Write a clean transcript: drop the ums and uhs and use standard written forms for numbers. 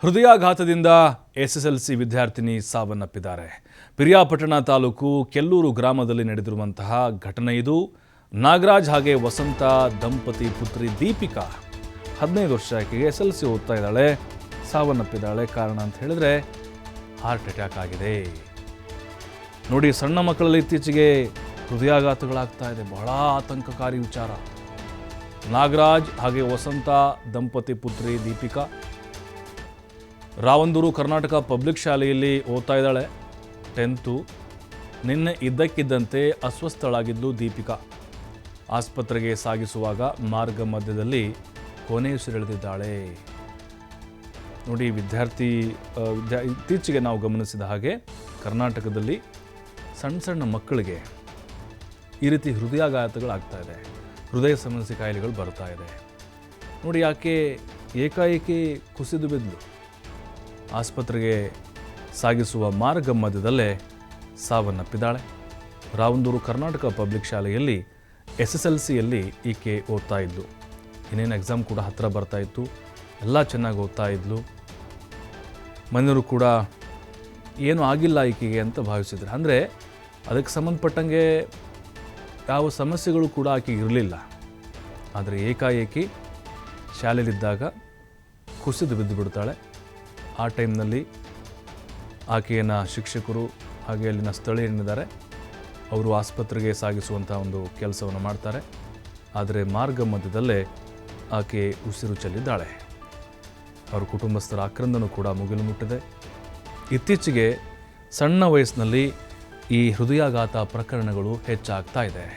ಹೃದಯಾಘಾತದಿಂದ ಎಸ್ಎಸ್ಎಲ್ಸಿ ವಿದ್ಯಾರ್ಥಿನಿ ಸಾವನ್ನಪ್ಪಿದ್ದಾರೆ. ಪಿರಿಯಾಪಟ್ಟಣ ತಾಲೂಕು ಕೆಲ್ಲೂರು ಗ್ರಾಮದಲ್ಲಿ ನಡೆದಿರುವಂತಹ ಘಟನೆ ಇದು. ನಾಗರಾಜ್ ಹಾಗೆ ವಸಂತ ದಂಪತಿ ಪುತ್ರಿ ದೀಪಿಕಾ 15 ವರ್ಷ, ಆಕೆಗೆ ಎಸ್ಎಲ್ಸಿ ಓದ್ತಾ ಇದ್ದಾಳೆ, ಸಾವನ್ನಪ್ಪಿದ್ದಾಳೆ. ಕಾರಣ ಅಂತ ಹೇಳಿದ್ರೆ ಹಾರ್ಟ್ ಅಟ್ಯಾಕ್ ಆಗಿದೆ. ನೋಡಿ, ಸಣ್ಣ ಮಕ್ಕಳಲ್ಲಿ ಇತ್ತೀಚೆಗೆ ಹೃದಯಾಘಾತಗಳಾಗ್ತಾ ಇದೆ. ಬಹಳ ಆತಂಕಕಾರಿ ವಿಚಾರ. ನಾಗರಾಜ್ ಹಾಗೆ ವಸಂತ ದಂಪತಿ ಪುತ್ರಿ ದೀಪಿಕಾ ರಾವಂದೂರು ಕರ್ನಾಟಕ ಪಬ್ಲಿಕ್ ಶಾಲೆಯಲ್ಲಿ ಓದ್ತಾ ಇದ್ದಾಳೆ, 10th. ನಿನ್ನೆ ಇದ್ದಕ್ಕಿದ್ದಂತೆ ಅಸ್ವಸ್ಥಳಾಗಿದ್ದು ದೀಪಿಕಾ. ಆಸ್ಪತ್ರೆಗೆ ಸಾಗಿಸುವಾಗ ಮಾರ್ಗ ಮಧ್ಯದಲ್ಲಿ ಕೊನೆಯುಸಿರೆಳೆದಿದ್ದಾಳೆ. ನೋಡಿ, ಇತ್ತೀಚೆಗೆ ನಾವು ಗಮನಿಸಿದ ಹಾಗೆ ಕರ್ನಾಟಕದಲ್ಲಿ ಸಣ್ಣ ಸಣ್ಣ ಮಕ್ಕಳಿಗೆ ಈ ರೀತಿ ಹೃದಯಾಘಾತಗಳಾಗ್ತಾ ಇದೆ, ಹೃದಯ ಸಂಬಂಧಿ ಕಾಯಿಲೆಗಳು ಬರ್ತಾ ಇದೆ. ನೋಡಿ, ಆಕೆ ಏಕಾಏಕಿ ಕುಸಿದು ಬಿದ್ಲು. ಆಸ್ಪತ್ರೆಗೆ ಸಾಗಿಸುವ ಮಾರ್ಗ ಮಧ್ಯದಲ್ಲೇ ಸಾವನ್ನಪ್ಪಿದ್ದಾಳೆ. ರಾವಂದೂರು ಕರ್ನಾಟಕ ಪಬ್ಲಿಕ್ ಶಾಲೆಯಲ್ಲಿ SSLCಯಲ್ಲಿ ಈಕೆ ಓದ್ತಾ ಇದ್ಲು. ಇನ್ನೇನು ಎಕ್ಸಾಮ್ ಕೂಡ ಹತ್ತಿರ ಬರ್ತಾ ಇತ್ತು. ಎಲ್ಲ ಚೆನ್ನಾಗಿ ಓದ್ತಾ ಇದ್ಲು. ಮನೆಯವರು ಕೂಡ ಏನೂ ಆಗಿಲ್ಲ ಈಕೆಗೆ ಅಂತ ಭಾವಿಸಿದ್ರು. ಅಂದರೆ ಅದಕ್ಕೆ ಸಂಬಂಧಪಟ್ಟಂಗೆ ಯಾವ ಸಮಸ್ಯೆಗಳು ಕೂಡ ಆಕೆಗೆ ಇರಲಿಲ್ಲ. ಆದರೆ ಏಕಾಏಕಿ ಶಾಲೆಯಲ್ಲಿದ್ದಾಗ ಕುಸಿದು ಬಿದ್ದು ಬಿಡ್ತಾಳೆ. ಆ ಟೈಮ್ನಲ್ಲಿ ಆಕೆಯನ್ನು ಶಿಕ್ಷಕರು ಹಾಗೆ ಅಲ್ಲಿನ ಸ್ಥಳೀಯರಿದ್ದಾರೆ, ಅವರು ಆಸ್ಪತ್ರೆಗೆ ಸಾಗಿಸುವಂಥ ಒಂದು ಕೆಲಸವನ್ನು ಮಾಡ್ತಾರೆ. ಆದರೆ ಮಾರ್ಗ ಮಧ್ಯದಲ್ಲೇ ಆಕೆ ಉಸಿರು ಚೆಲ್ಲಿದ್ದಾಳೆ. ಅವರ ಕುಟುಂಬಸ್ಥರ ಆಕ್ರಂದನೂ ಕೂಡ ಮುಗಿಲು ಮುಟ್ಟಿದೆ. ಇತ್ತೀಚೆಗೆ ಸಣ್ಣ ವಯಸ್ಸಿನಲ್ಲಿ ಈ ಹೃದಯಾಘಾತ ಪ್ರಕರಣಗಳು ಹೆಚ್ಚಾಗ್ತಾ ಇದೆ.